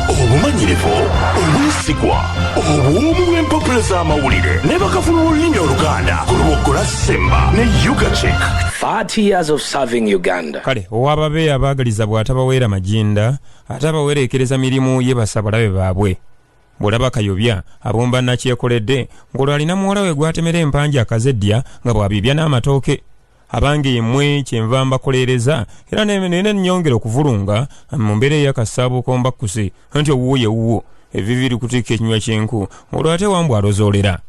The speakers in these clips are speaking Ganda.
obumanyirivu obwesigwa obw'omuwempapula z'amawulire ne bakafuna olulimi oluganda ku lubogola Ssemba ne Ugachick. 30 years of serving Uganda. Kale owababe abaagaliza bw'atabaweera majinda ate abawerekereza mirimu ye basabalabe baabwe bw'olaba kayobya abomba nakyekoledde ng'olwo alina muwala we gwatemera empanja akazeddya nga bw'abibya n'amatooke abange yemmwe kyenva mbakolereza era nene nnyongera okuvulunga mu mbeera ey'akasaabo kombakkuse anti owuwo ye wuwo eviviri kutikka ekinywa ky'enku olwo ate wambw alozoolera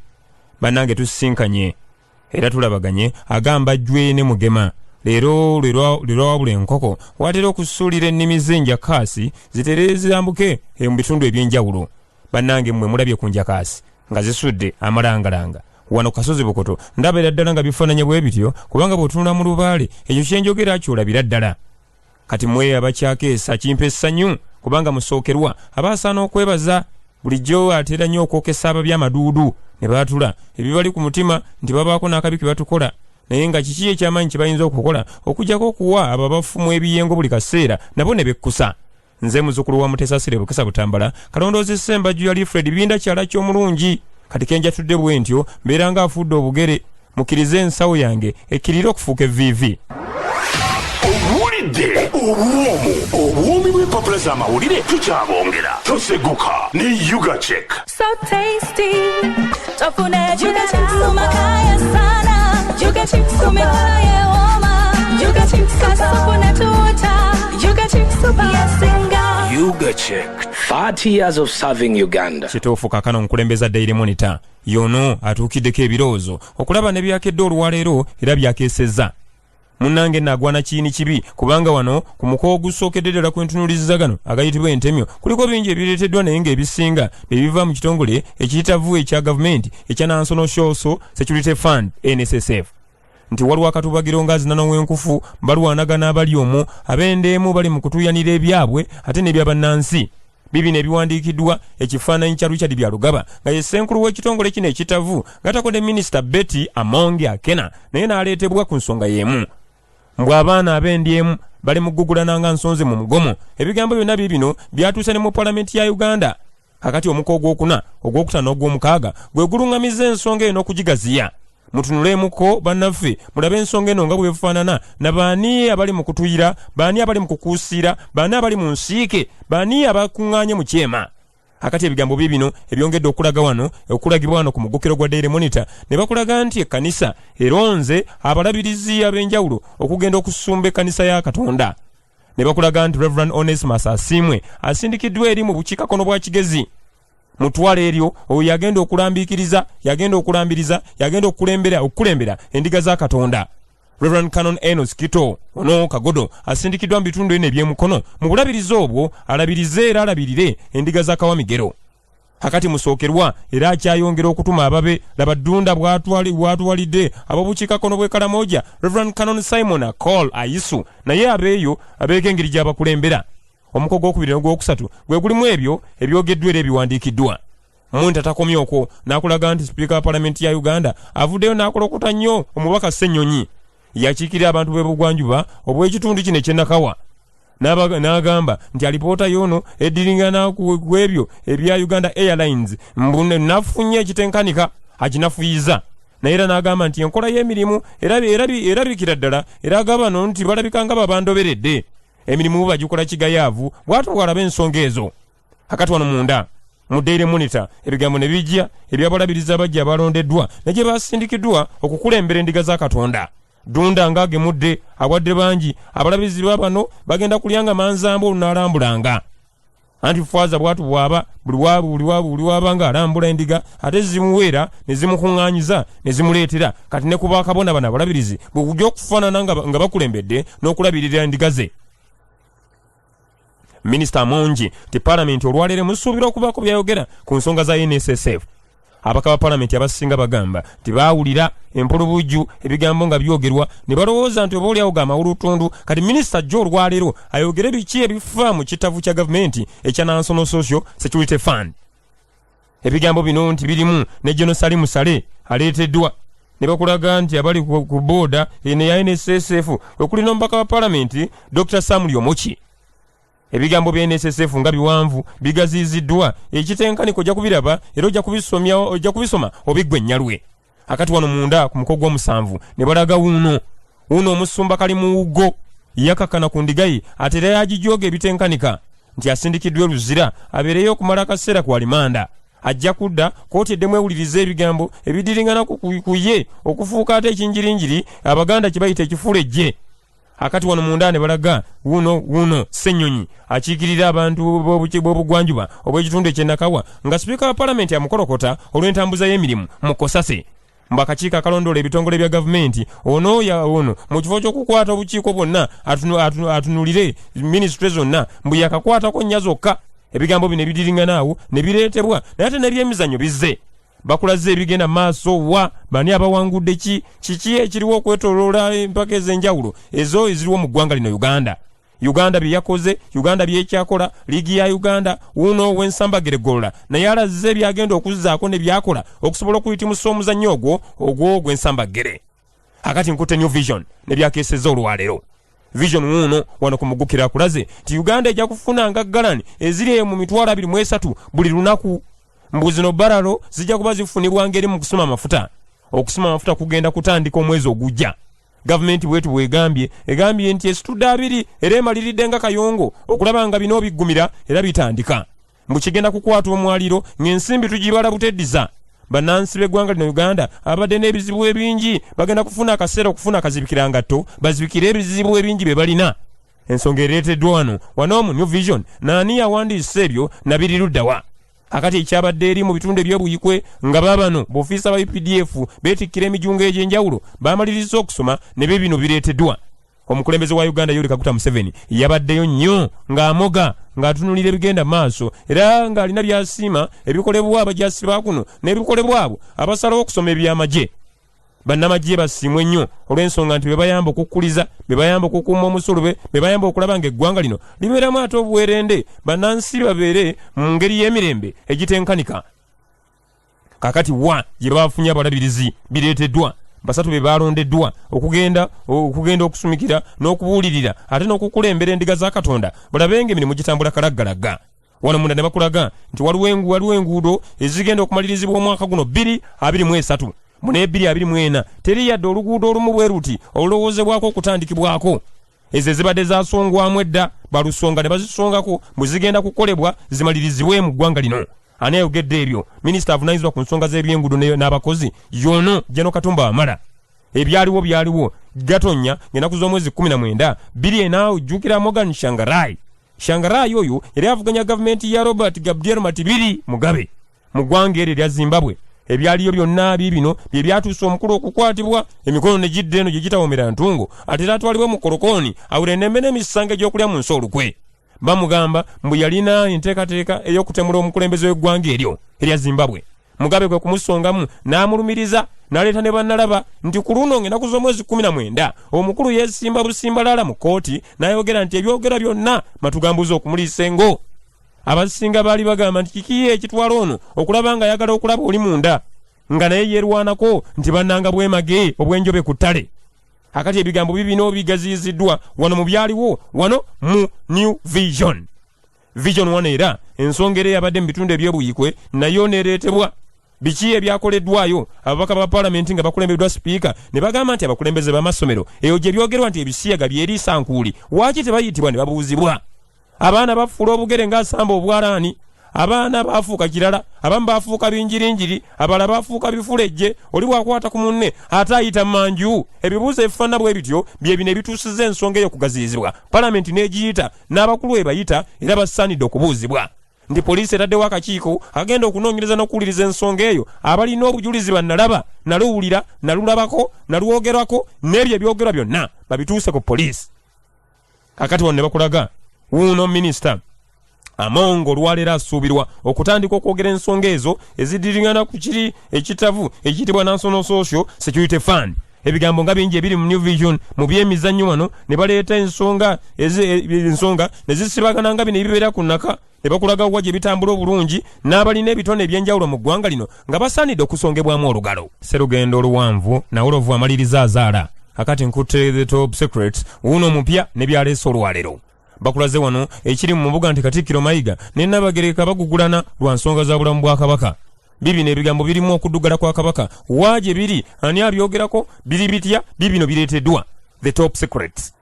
bannange tusisinkanye era tulabaganye Agambajjwe ne Mugema leero wabula enkoko watera okusuulira ennimi z'enjakaasi zitere ziyambuke mu bitundu eby'enjawulo bannange mmwe mulabye ku njakaasi nga zisudde amalangalanga wano kasozi Bukoto ndabera ddala nga bifaananye bwe bityo kubanga bw'otunula mu lubaale ekyo kyenjogera kyolabira ddala kati mmwe abakyakeesa kimpa essanyu kubanga musookerwa abaasaana okwebaza bulijjo atera nnyo okwokesa ababi amaduudu ne baatula ebibali ku mutima nti babaako n'akabi ke batukola naye nga kiki ekyamaanyi kye bayinza okukola okugyako okuwa abo abafumu ebiyengo buli kaseera nabo ne bekkusa nze muzzukulu wa Mutesasire Bukesa Butambala Kalondoozi Ssembajjwe Alifuleedi binda kyala ky'omulungi kati kenjatudde bwe ntyo mbeera nga afudde obugere mukkirize ensawo yange ekkirire okufuuka evviivi. Owulidde obwomi bw'empapula z'amawulire tukyabongera toseguka ne Ugachick. So tasty tofuna Ugachick sumakaya sana Ugachick sumekaya woma Ugachick kasopuna tuta Ugachick supayasinga Ugachick. 30 years of serving Uganda. Kituufu kaakano nkulembeza Daily Monitor yono atuukiddeko ebirowoozo okulaba ne byakedde olwaleero era byakeesezza munnange nagwana kiini kibi kubanga wano ku mukoo ogusookedde ddala kwentunuulizagano agayitibwa entemyo kuliko bingi ebireeteddwa naye ng'ebisinga bebiva mu kitongole ekiyitavu ekya gavumenti ekya National Social Security Fund NSSF nti waliwo akatubagiro ngazina n'owenkufu balwanagana abali omwo ab'endeemu bali mu kutuuyanira ebyabwe ate n'ebyabannansi bibino ebiwandiikiddwa ekifaananyi kya Richard Byalugaba nga ye ssenkulu w'ekitongole kino ekitavu ng'atakodde Minisita Betty Amongi Akena naye n'aleetebwa ku nsonga y'emu mbw abaana ab'endyemu bali mu ggugulana nga nsonze mu mugomo ebigambo byonna bibino byatuuse ne mu Paalamenti ya Uganda kakati omuko ogwokuna ogwokutano n'ogw'omukaaga gwe guluŋŋamiza ensonga eno okugigaziya mutunuleemuko bannaffe mulabe ensonga eno nga bwefaanana na baani abali mu kutuyira baani abali mu kukuusiira baani abali mu nsiike baani abakuŋŋaanye mu kyema akati ebigambo bibino ebyongedde okulaga wano okulagibwa wano ku mugukiro gwa Daily Monitor ne bakulaga nti ekkanisa eronze abalabirizi ab'enjawulo okugenda okusumba ekkanisa ya Katonda ne bakulaga nti Reverend Onesmus Asimwe asindikiddwa eri mu bukiikakkono bwa Kigezi mutwale eryo oyo yagenda okulambiikiriza yagenda okulambiriza yagenda okukulembera endiga za Katonda Reverend Canon Enos Kito ono Kagodo asindikiddwa mu bitundu eno eby'emukono mu bulabirizi obwo alabirize era alabirire endiga za Kawamigero hakati musookerwa era akyayongera okutuma ababe labaddunda bwatwalidde ab'obukiikakkono bw'e Karamoja Reverend Canon Simon Cole Ayisu naye abeeyo abeeko engeri gy'abakulembera omuko gw'okubiri n'ogwokusatu gwe gulimu ebyo ebyogeddwa era ebiwandiikiddwa Muntu atakomye okwo n'akulaga nti Sipiika wa Paalamenti ya Uganda avuddeyo n'akolokota nnyo omubaka Ssennyonyi yakiikirira abantu b'ebugwanjuba obw'ekitundu kino eky'Ennakawa n'agamba nti alipoota y'ono eddiringana ku ebyo ebya Uganda Airlines nafunye ekitenkanika akinafuyiza naye era n'agamba nti enkola y'emirimu erabikira ddala era agabano nti balabika nga babandoberedde emirimu bagikola kigayaavu bw'atyo bw'alaba ensonga ezo hakati wano munda mu Daily Monitor ebigambo ne bijja ebyabalabiriza abajja abalondeddwa ne gye basindikiddwa okukulembera endiga za Katonda Dunda ng'agemudde awadde bangi abalabirizi bano bagenda kulyanga manzambo olunaalambulanga anti fwaza bwatu bwaba buli wabanga alambula endiga ate zimuweera ne zimukuŋŋaanyiza ne zimuleetera kati ne kuba akabona bano abalabirizi bwekujja okufaanana nga bakulembedde n'okulabirira endiga ze Minisita Amongi ti Paalamenti olwaleero musuubira okubaako byayogera ku nsonga za NSSF abaka ba Paalamenti abasinga bagamba ti baawulira empolobujju ebigambo nga byogerwa ne balowooza nti oba oliawo ga mawulutundu kati Minisita Joe olwaleero ayogere biki ebifa mu kitavu kya gavumenti ekya National Social Security Fund ebigambo bino nti birimu ne Jenosali Musale aleeteddwa ne bakulaga nti abali ku boda ene ya NSSF okuli n'omubaka wa parliament Dr. Samuel Omochi. Ebigambo bya NSSF nga biwanvu bigaziziddwa ekitenkaniko ojja kubiraba era ojja kubisoma obiggwe nnyalwe. Akati wano munda ku muko gw'omusanvu ne balaga uno omusumba kali mu ugo yakakana ku ndigayi atera yagijoga ebitenkanika nti asindikiddwe luzira abeereyo okumala akaseera ku alimanda. Ajja kudda kooti eddemu ewuliriza ebigambo ebidiringana kuye okufuuka ate ekinjirinjiri abaganda kye bayita ekifulejje. Akati wano munda ne balaga uno Ssenyonyi akiikirira abantu b'obugwanjuba obw'ekitundu eky'Ennakawa nga sipiika wa palamenti amukolokota olw'entambuza y'emirimu mu Kosase. Mbakakiika akalondoola ebitongole bya gavumenti ono mu kifo ky'okukwata obukiiko bwonna atunulire minisitule zonna mbu yakakwatako nnya zokka. Ebigambo bino ebidiringana awo ne bireetebwa naye ate n'ebyemizannyo bizze. Bakulaze ebigenda maaso wa bani abawangudde kiki ekiriwo okwetooloola empaka ez'enjawulo ezo eziriwo mu ggwanga lino Uganda bye yakoze, Uganda bye ekyakola, liigi ya Uganda uno w'Ensambagere Golola naye alazze byagenda okuzzaako ne byakola okusobola okuyitimusa omuzannyo ogwo gw'Ensambagere. Akati nkutte New Vision ne byakeesezza olwaleero. Vision uno wano kumugukira akulaze ti Uganda ejja kufuna nga galani eziri mu 23 buli lunaku. Mbuzino baralo zijja kuba zifunibwa ngeri mu kusoma amafuta. Okusoma amafuta kugenda kutandika omwezi ogujja. Gavumenti bwetu egambye nti esitudde abiri era emaliridde nga kayongo okulaba nga bino biggumira era bitandika. Mbu kigenda kukwata omwaliro ng'ensimbi tugibala buteddiza. Bannansi b'eggwanga lino Uganda abadde n'ebizibu ebingi bagenda kufuna akaseera okufuna akazibikira ngatto bazibikire ebizibu ebingi bye balina. Ensonga ereeteddwa wano mu New Vision naani yawandiisa ebyo nabiriruddawa. Akati ekyabadde eri mu bitundu eby'obuyikwe nga babano b'ofiisa ba UPDF beetikkira emijungo egy'enjawulo baamaliriza okusoma ne bino bireeteddwa. Omukulembeze wa Uganda Yoweri Kaguta Museveni yabaddeyo nnyo ng'amoga ng'atunulira ebigenda maaso era ng'alina byasiima ebikolebwa abajaasi ba kuno n'ebikolebwa abo abasalawo okusoma eby'amagye. Bannamagye basiimwe nnyo olw'ensonga nti be bayamba okukkuliza, be bayamba okukuuma omusolo be bayamba okulaba ng'eggwanga lino libeeramu ate obuwerende bannansi babeere mu ngeri y'emirembe egitenkanika. Kakati gye bafunye abalabirizi bireeteddwa basatu be balondeddwa okugenda okusumikira n'okubuulirira ate n'okukulembera endiga za Katonda balabenga emirimu gitambula kalaggalaga. Wano munda ne bakulaga nti waliwo enguudo ezigenda okumalirizibwa omwaka guno 2023 mu 2024 teri yadde oluguudo olumu bwe ruti olulowoozebwako okutandikibwako. Ezo zibadde zasongwamu edda balusonga ne bazisongako bwe zigenda kukolebwa zimalirizibwe mu ggwanga lino. Ani ayogedde ebyo? Minisita avunaanyizibwa ku nsonga z'ebyenguudo n'abakozi yono Jeno Katumba Wamala. Byaliwo Gatonya ng'ennaku z'omwezi 19 biliena ojjukira Morgan Shangarai oyo yali avuganya gavumenti ya Robert Gabriel Matibiri Mugabe mu ggwanga eryo erya Zimbabwe. Ebyaliyo byonna bino bye byatuusa omukulu okukwatibwa emikono ne gidde eno gye gitawomera ntungo ate era atwalibwe mu kolokooni awule ennembe n'emisango egy'okulya mu nsi olukwe. Bamugamba mbu yalina enteekateeka ey'okutemula omukulembeze w'eggwanga eryo erya Zimbabwe. Mugabe kwe kumusongamu n'amulumiriza n'aleeta ne bannalaba nti ku luno ng'ennaku z'omwezi 19 omukulu yeesimba busimbalaala mu kooti n'ayogera nti ebyogera byonna matugambuza okumuliisa engo. Abasinga baali bagamba nti kiki ekitwala ono okulaba nga ayagala okulaba oli munda nga naye yeerwanako nti bannanga bwemage obw'enjobe ku ttale. Akati ebigambo bibino bigaziyiziddwa wano mu byaliwo wano mu New Vision. Vision wano era ensonga era yabadde mu bitundu eby'obuyikwe nayo neereetebwa. Biki ebyakoleddwayo ababaka ba palamenti nga bakulembeddwa sipiika ne bagamba nti abakulembeze b'amasomero eyo gye byogerwa nti ebisiyaga byeriisa nkuuli waaki tebayitibwa ne babuuzibwa. Abaana bafuula obugere ng'asamba obwalaani, abaana baafuuka kirala, abamu baafuuka binjirinjiri, abalala baafuuka bifulejje, oli bwakwata ku munne ate ayita manju. Ebibuuzo ebifaanana bwe bityo bye bino ebituusizza ensonga eyo okugaziyizibwa. Palamenti n'egiyita n'abakulu bayita era basaanidde okubuuzibwa. Ndi poliisi etaddewo akakiiko agenda okunoonyereza n'okuwuliriza ensonga eyo abalina obujulizi bannalaba naluwulira nalulabako nalwogerako n'ebyo ebyogerwa byonna babituuse ku poliisi. Kakati wano ne bakulaga uno minisita Amongo olwaleero asuubirwa okutandika okwogera ensonga ezo ezidiringana ku kiri ekitavu ekiyitibwa National Social Security Fund ebigambo nga bingi ebiri mu New Vision mu byemizannyo wano ne baleeta ensonga ne zisibagana nga bino ebibeera ku nnaka ne bakulaga wa gye bitambula obulungi n'abalina ebitone ebyenjawulo mu ggwanga lino nga basaanidde okusongebwamu olugalo. Sserugendo oluwanvu nawe olovu amaliriza azaala akati nkutte the top secrets wuno omupya ne byaleese olwaleero. Bakulaze wano ekiri mu mbuga nti Katikkiro Mayiga ne Nnabagereka bagugulana lwa nsonga za bulamu bwa Kabaka. Bibino ebigambo birimu okuddugala kwa Kabaka waje biri ani abyogerako biri bitya bibino bireeteddwa the top secrets.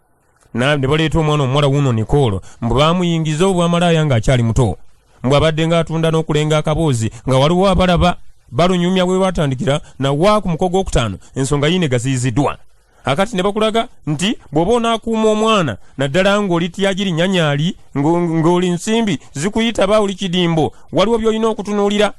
Na ne baleeta omwana omuwala wuno Nicole mbu baamuyingiza obwamalaaya ng'akyali muto mbu abadde ng'atunda n'okulenga akaboozi nga waliwo abalaba balunyumya bwe batandikira na waa ku mukogo okutaano ensonga yine gaziyiziddwa. Akati ne bakulaga nti bw'oba onaakuuma omwana naddala ng'oli tyagiri nyanyali ng'oli nsimbi zikuyita baawuli kidimbo waliwo by'olina okutunuulira.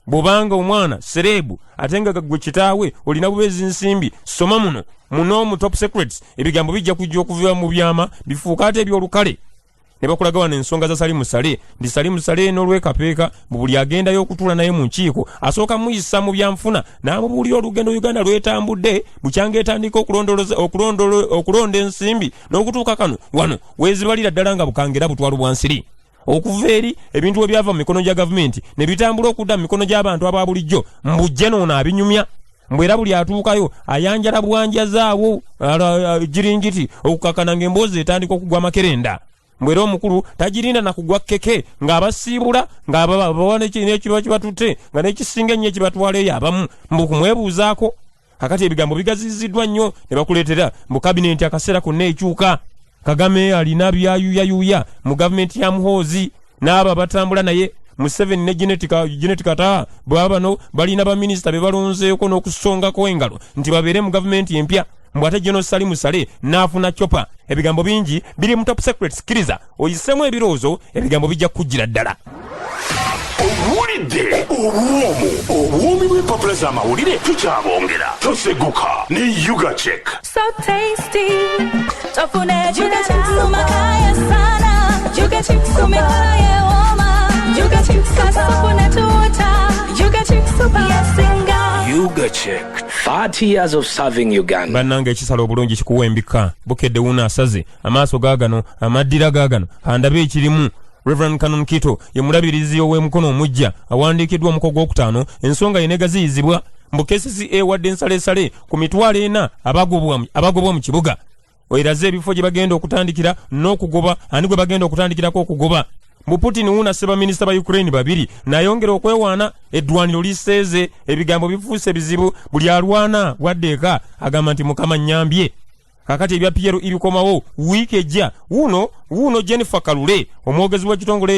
Bw'obanga omwana serebu ate nga gwe kitaawe olina bubeezi nsimbi soma muno mu top secrets ebigambo bijja kujja okuva mu byama bifuuka ate ebyolukale. Ne bakulaga wano ensonga za Salimu Sale ndi Salimu Sale n'olwekapeeka buli agendayo okutuula naye mu nkiiko asooka muyisa mu byanfuna n'amubuulira olugendo Uganda lwetambudde bukyanga etandika okulonda ensimbi n'okutuuka kano wano weezibalira ddala nga bukangera butwalo bwansiri. Okuva eri ebintu ebyava mu mikono gya gavumenti ne bitambula okudda mu mikono gy'abantu aba bulijjo mbujje n'ono abinyumya mbwera buli atuukayo ayanjala bwanja zaawo jiringiti okukakana ng'emboozi etandika okugwa makerenda. Mbwera omukulu tagirinda na kugwa keke ng'abasiibula ng'abawa n'ekiba kibatutte nga n'ekisinga ennyo ekibatwaleyo abamu mbu kumwebuuzaako. Kakati ebigambo bigaziziddwa nnyo ne bakuleetera mu kabinenti akaseera konna ekyuka. Kagame alina byayuyayuya mu gavumenti ya Muhoozi n'abo batambula naye Museveni ne Janet Kata bwabano balina baminisita be balonzeeko n'okusongako engalo nti babeere mu gavumenti empya mbwate General Salimu Sale n'afuna chopa. Ebigambo bingi biri mu top secrets kiriza oyisemu ebirowoozo ebigambo bijja kujjira ddala. Owulidde obwomi bw'empapula z'amawulire tukyabongera toseguka ne Ugachick. So tasty. Tofune Ugachick sumakaya sana. Ugachick kumekaya woma. Ugachick kasofune tuta. Ugachick super yasinga. Ugachick, 30 years of serving Uganda. Bannange ekisala obulungi kikuwa embika bukedde wuno asaze amaaso gaagano amaddira gaagano andabe ekirimu. Reverend Canon Kito ye mulabirizi ow'emukono omujja awandiikiddwa omuko gw'okutaano ensonga ye negaziyizibwa mbu KCCA wadde ensalesale ku mitwalo 4 abagobwa mu kibuga. Oiraze ebifo gye bagenda okutandikira n'okugoba ani gwe bagenda okutandikirako okugoba. Mbu Putin wuuna ssebaminisita ba Ukraine babiri n'ayongera okwewaana eddwaniro liseeze ebigambo bifuuse bizibu buli alwana waddeeka agamba nti Mukama nnyambye. Kakati ebya Pierre ibikomawo wiiki ejja wuno Jennifer Kalule omwogezi w'ekitongole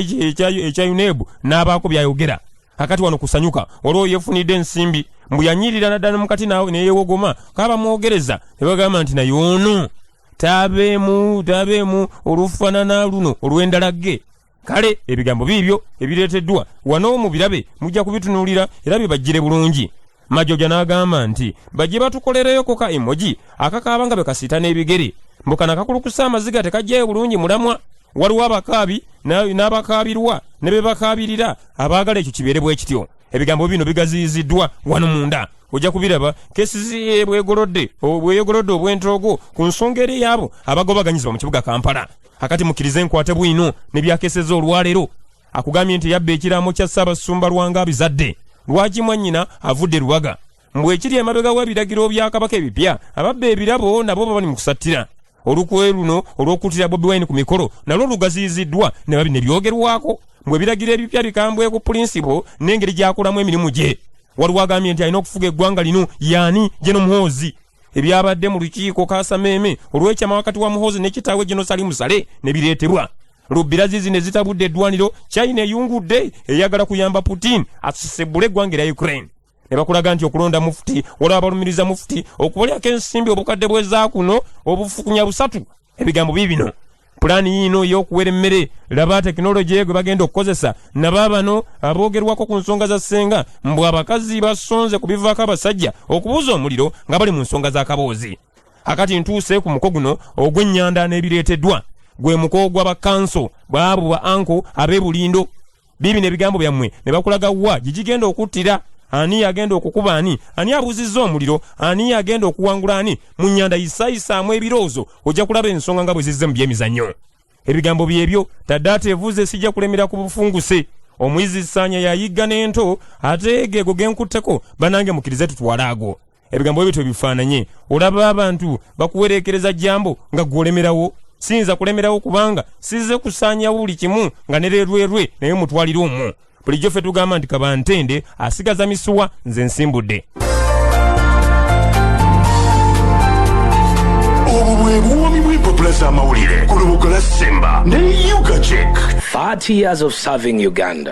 ekya UNEB n'abaako byayogera. Kakati wano kusanyuka olwo yefunidde ensimbi mbu yanyirira naddala mukati nawe neyewogoma kaba mwogereza ne bagamba nti naye ono tabeemu olufaanana luno olw'endalagge. Kale ebigambo biibyo ebireeteddwa wano mu birabe mujja kubitunuulira era bibajjire bulungi. Majoja n'agamba nti bajje batukolereyo koka emoji akakaaba nga bekasiita n'ebigere mbukana kakulukusa amaziga tekajjayo bulungi mulamwa. Waliwo abakaabi n'abakaabirwa ne be bakaabirira abaagala ekyo kibeere bwe kityo. Ebigambo bino bigaziyiziddwa wano munda ojja kubiraba KCCA bweyogolodde obwentoogo ku nsonga eri yaabo abagobaganyizibwa mu kibuga Kampala. Akati mukirize nkwate bwino ne byakeseza olwaleero akugambye nti yabba ekiraamo kya Ssaabasumba Lwanga bizadde lwaki mwannyina avudde Lubaga mbwe ekiri emabega w'ebiragiro bya Kabaka ebipya ababba ebirabo nabo baba mu kusattira. Olukwe luno olw'okuttira Bobi Wine ku mikolo nalwo lugaziyiziddwa ne babi ne byogerwako mbwe ebiragiro ebipya bikambweku pulinsipo n'engeri gy'akolamu emirimu gye. Waliwo agambye nti alina okufuga eggwanga lino yaani General Muhoozi. Ebyabadde mu lukiiko Kaasameme olw'ekyama wakati wa Muhoozi ne kitaawe General Salimu Sale ne bireetebwa. Lubirazizi ne zitabudde eddwaniro China eyungudde eyagala kuyamba Putin asisebule eggwanga lya Ukraine. Ne bakulaga nti okulonda mufuti waliwo abalumiriza mufuti okubalyako ensimbi obukadde bweza kuno obufukunya busatu. Ebigambo bibino pulaani yiino y'okuwera emmere laba tekinologiya gwe bagenda okukozesa nabaabano aboogerwako ku nsonga za ssenga mbu abakazi basonze ku bivaako abasajja okubuuza omuliro nga bali mu nsonga z'akaboozi. Akati ntuuse ku muko guno ogw'ennyanda n'ebireeteddwa gwe muko gw'abakanso bwabo ba anko ab'ebulindo. Bibi n'ebigambo byammwe ne bakulaga wa gigigenda okuttira ani yagenda okukuba ani abuzizza omuliro, ani yagenda okuwangula ani mu nnyanda yisaayisaamu ebirowoozo, ojja kulaba ensonga nga bwe zizze mu byemizannyo. Ebigambo byebyo tadde ateevuze sijja kulemera ku bufunguse. Omuyizi Ssaanya yayigga n'ento ate geego genkutteko banange mukkirize tutwale ago. Ebigambo ebyo tebifaananye. Olaba abantu bakuwereekereza jambo nga gwolemerawo. Siyinza kulemerawo kubanga sizze kusaanyawo buli kimu nga ne leerwerwe naye mutwalire omwo. Bulijjo ffe tugamba nti kabantende asigaza misuwa nze nsimbudde. Obwo bwe buwomi bw'empapula z'amawulire ku lubuga lwa Ssemba ne Ugachick. 30 years of serving Uganda.